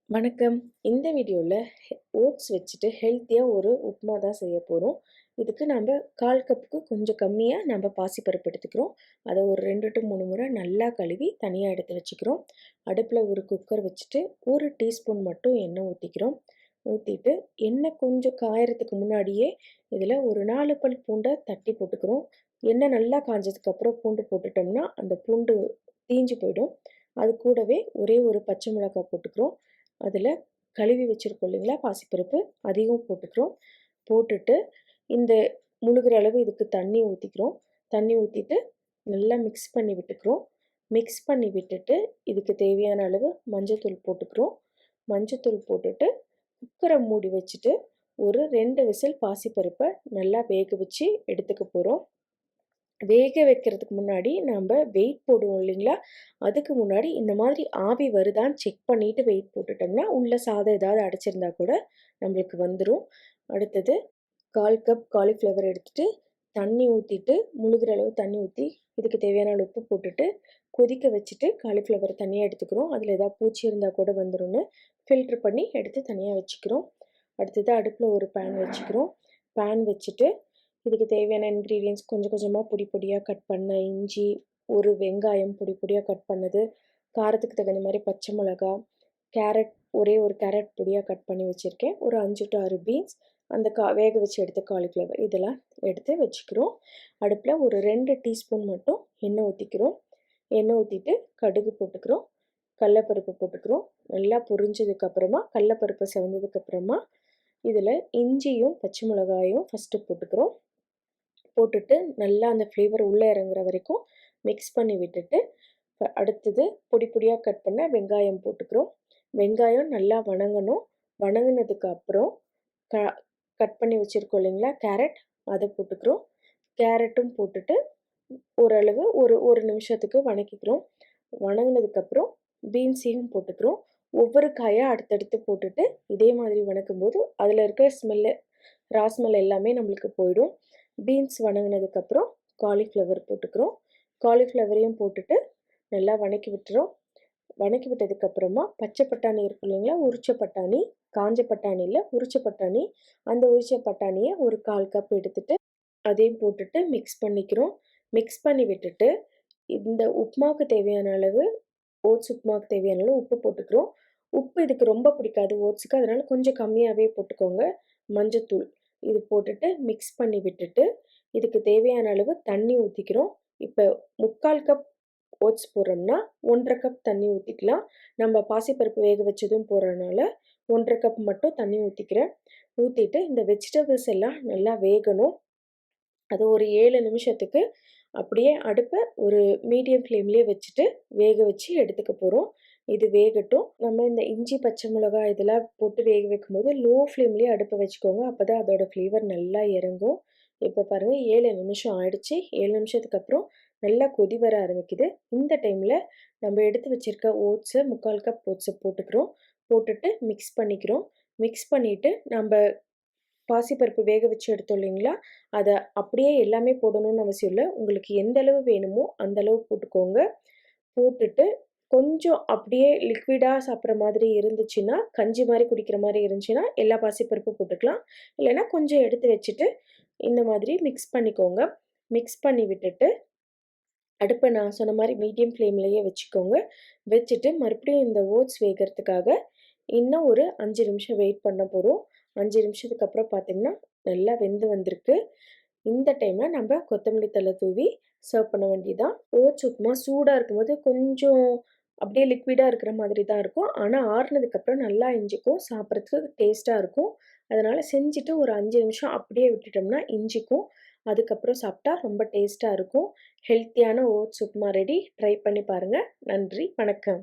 வணக்கம். இந்த வீடியோல ஓட்ஸ் வச்சுட்டு ஹெல்த்தியா ஒரு உப்புமா தான் செய்ய போறோம். இதுக்கு நம்ப 1/4 கப்புக்கு கொஞ்சம் கம்மியா நம்ப பாசிப்பருப்பு எடுத்துக்கிறோம். அத ஒரு 2 to 3 முறை நல்லா கழுவி தனியா எடுத்து வச்சுக்கிறோம். அடுப்புல ஒரு குக்கர் வச்சுட்டு 1 டீஸ்பூன் மட்டும் எண்ணெய் ஊத்திக்கிறோம். ஊத்திட்டு எண்ணெய் கொஞ்சம் காயறதுக்கு முன்னாடியே இதில் ஒரு 4 பல் பூண்டை தட்டி போட்டுக்கிறோம். எண்ணெய் நல்லா காஞ்சதுக்கப்புறம் பூண்டு போட்டுட்டோம்னா அந்த பூண்டு தீஞ்சு போயிடும். அது கூடவே ஒரே ஒரு பச்சை மிளகாய் போட்டுக்கிறோம். அதில் கழுவி வச்சுருக்கோம் இல்லைங்களா பாசிப்பருப்பு, அதையும் போட்டுக்கிறோம். போட்டுட்டு இந்த முழுகிற அளவு இதுக்கு தண்ணி ஊற்றிக்கிறோம். தண்ணி ஊற்றிட்டு நல்லா மிக்ஸ் பண்ணி விட்டுக்கிறோம். மிக்ஸ் பண்ணி விட்டுட்டு இதுக்கு தேவையான அளவு மஞ்சத்தூள் போட்டுக்கிறோம். மஞ்சத்தூள் போட்டுட்டு குக்கரை மூடி வச்சுட்டு ஒரு 2 விசில் பாசிப்பருப்பை நல்லா வேக வச்சு எடுத்துக்க போகிறோம். வேக வைக்கிறதுக்கு முன்னாடி நம்ம வெயிட் போடுவோம் இல்லைங்களா, அதுக்கு முன்னாடி இந்த மாதிரி ஆவி வருதான்னு செக் பண்ணிவிட்டு வெயிட் போட்டுட்டோம்னா உள்ள சாதம் ஏதாவது அடைச்சிருந்தா கூட நம்மளுக்கு வந்துடும். அடுத்தது 1/4 கப் காலிஃப்ளவர் எடுத்துகிட்டு தண்ணி ஊற்றிட்டு முழுகிற அளவு தண்ணி ஊற்றி இதுக்கு தேவையான அளவு உப்பு போட்டுட்டு கொதிக்க வச்சுட்டு காலிஃப்ளவர் தனியாக எடுத்துக்கிறோம். அதில் ஏதாவது பூச்சி இருந்தால் கூட வந்துடும்னு ஃபில்ட்ரு பண்ணி எடுத்து தனியாக வச்சுக்கிறோம். அடுத்தது அடுப்பில் ஒரு பேன் வச்சுக்கிறோம். பேன் வச்சுட்டு இதுக்கு தேவையான இன்க்ரீடியன்ட்ஸ் கொஞ்சம் கொஞ்சமாக பொடி பொடியாக கட் பண்ண இஞ்சி, ஒரு வெங்காயம் பொடி பொடியாக கட் பண்ணது, காரத்துக்கு தகுந்த மாதிரி பச்சை மிளகா, கேரட் ஒரே ஒரு கேரட் பொடியாக கட் பண்ணி வச்சுருக்கேன். ஒரு 5 to 6 பீன்ஸ், அந்த வேக வச்சு எடுத்த காலிஃப்ளவர் இதெல்லாம் எடுத்து வச்சுக்கிறோம். அடுப்பில் ஒரு 2 டீஸ்பூன் மட்டும் எண்ணெய் ஊற்றிக்கிறோம். எண்ணெய் ஊற்றிட்டு கடுகு போட்டுக்கிறோம். கடலப்பருப்பு போட்டுக்கிறோம். நல்லா பொரிஞ்சதுக்கப்புறமா கடலப்பருப்பு செவந்ததுக்கப்புறமா இதில் இஞ்சியும் பச்சை மிளகாயும் ஃபஸ்ட்டு போட்டுக்கிறோம். போட்டுட்டு நல்லா அந்த ஃப்ளேவர் உள்ளே இறங்குற வரைக்கும் மிக்ஸ் பண்ணி விட்டுட்டு அடுத்தது பொடி பொடியாக கட் பண்ண வெங்காயம் போட்டுக்கிறோம். வெங்காயம் நல்லா வணங்கணும். வணங்கினதுக்கு அப்புறம் கட் பண்ணி வச்சுருக்கோம் இல்லைங்களா கேரட், அதை போட்டுக்கிறோம். கேரட்டும் போட்டுட்டு ஓரளவு ஒரு நிமிஷத்துக்கு வணக்கிக்கிறோம். வணங்கினதுக்கப்புறம் பீன்ஸையும் போட்டுக்கிறோம். ஒவ்வொரு காயாக அடுத்தடுத்து போட்டுட்டு இதே மாதிரி வணக்கும்போது அதில் இருக்கிற ஸ்மெல்லு ஸ்மெல் எல்லாமே நம்மளுக்கு போயிடும். பீன்ஸ் வணங்கினதுக்கப்புறம் காலிஃப்ளவர் போட்டுக்கிறோம். காலிஃப்ளவரையும் போட்டுட்டு நல்லா வணக்கி விட்டுறோம். வணக்கி விட்டதுக்கப்புறமா பச்சை பட்டாணி இருக்கும் இல்லைங்களா, உரிச்ச பட்டாணி, காஞ்ச பட்டாணி இல்லை உரிச்ச பட்டாணி, அந்த உரிச்ச பட்டாணியை ஒரு 1/4 கப் எடுத்துட்டு அதையும் போட்டுட்டு மிக்ஸ் பண்ணிக்கிறோம். மிக்ஸ் பண்ணி விட்டுட்டு இந்த உப்புமாவுக்கு தேவையான அளவு ஓட்ஸ் உப்புமாவுக்கு தேவையான அளவு உப்பு போட்டுக்கிறோம். உப்பு இதுக்கு ரொம்ப பிடிக்காது ஓட்ஸுக்கு, அதனால் கொஞ்சம் கம்மியாகவே போட்டுக்கோங்க. மஞ்சத்தூள் இது போட்டுட்டு மிக்ஸ் பண்ணி விட்டுட்டு இதுக்கு தேவையான அளவு தண்ணி ஊற்றிக்கிறோம். இப்போ 3/4 கப் ஓட்ஸ் போடுறோம்னா 1/2 கப் தண்ணி ஊற்றிக்கலாம். நம்ம பாசிப்பருப்பு வேக வச்சதும் போடுறதுனால 1/2 கப் மட்டும் தண்ணி ஊற்றிக்கிறேன். ஊற்றிட்டு இந்த வெஜிடபிள்ஸ் எல்லாம் நல்லா வேகணும். அது ஒரு 7 நிமிஷத்துக்கு அப்படியே அடுப்பை ஒரு மீடியம் ஃப்ளேம்லேயே வச்சுட்டு வேக வச்சு எடுத்துக்க போகிறோம். இது வேகட்டும். நம்ம இந்த இஞ்சி பச்சை மிளகாய் இதெல்லாம் போட்டு வேக வைக்கும்போது லோ ஃப்ளேம்லேயே அடுப்பை வச்சுக்கோங்க. அப்போ தான் அதோட ஃப்ளேவர் நல்லா இறங்கும். இப்போ பாருங்கள் 7 நிமிஷம் ஆயிடுச்சு. 7 நிமிஷத்துக்கு அப்புறம் நல்லா கொதி வர ஆரம்பிக்குது. இந்த டைமில் நம்ம எடுத்து வச்சுருக்க ஓட்ஸை 3/4 கப் ஓட்ஸை போட்டுக்கிறோம். போட்டுட்டு மிக்ஸ் பண்ணிக்கிறோம். மிக்ஸ் பண்ணிவிட்டு நம்ம பாசிப்பருப்பு வேக வச்சு எடுத்தோம் இல்லைங்களா, அதை அப்படியே எல்லாமே போடணும்னு அவசியம் இல்லை. உங்களுக்கு எந்த அளவு வேணுமோ அந்த அளவு போட்டுக்கோங்க. போட்டுட்டு கொஞ்சம் அப்படியே லிக்விடாக சாப்பிட்ற மாதிரி இருந்துச்சுன்னா, கஞ்சி மாதிரி குடிக்கிற மாதிரி இருந்துச்சுன்னா எல்லா பாசிப்பருப்பும் போட்டுக்கலாம். இல்லைன்னா கொஞ்சம் எடுத்து வச்சுட்டு இந்த மாதிரி மிக்ஸ் பண்ணிக்கோங்க. மிக்ஸ் பண்ணி விட்டுட்டு அடுப்பை நான் சொன்ன மாதிரி மீடியம் ஃப்ளேம்லேயே வச்சுக்கோங்க. வச்சுட்டு மறுபடியும் இந்த ஓட்ஸ் வேகிறதுக்காக இன்னும் ஒரு 5 நிமிஷம் வெயிட் பண்ண போகிறோம். 5 நிமிஷத்துக்கு அப்புறம் பார்த்திங்கன்னா நல்லா வெந்து வந்திருக்கு. இந்த டைமில் நம்ம கொத்தமல்லி தழை தூவி சர்வ் பண்ண வேண்டியதுதான். ஓட்ஸ் உப்புமா சூடாக இருக்கும்போது கொஞ்சம் அப்படியே லிக்விடாக இருக்கிற மாதிரி தான் இருக்கும். ஆனால் ஆறுனதுக்கப்புறம் நல்லா இஞ்சிக்கும், சாப்பிட்றதுக்கு டேஸ்ட்டாக இருக்கும். அதனால் செஞ்சுட்டு ஒரு 5 நிமிஷம் அப்படியே விட்டுட்டோம்னா இஞ்சிக்கும். அதுக்கப்புறம் சாப்பிட்டா ரொம்ப டேஸ்ட்டாக இருக்கும். ஹெல்த்தியான ஓட்ஸ் உப்புமா ரெடி. ட்ரை பண்ணி பாருங்கள். நன்றி, வணக்கம்.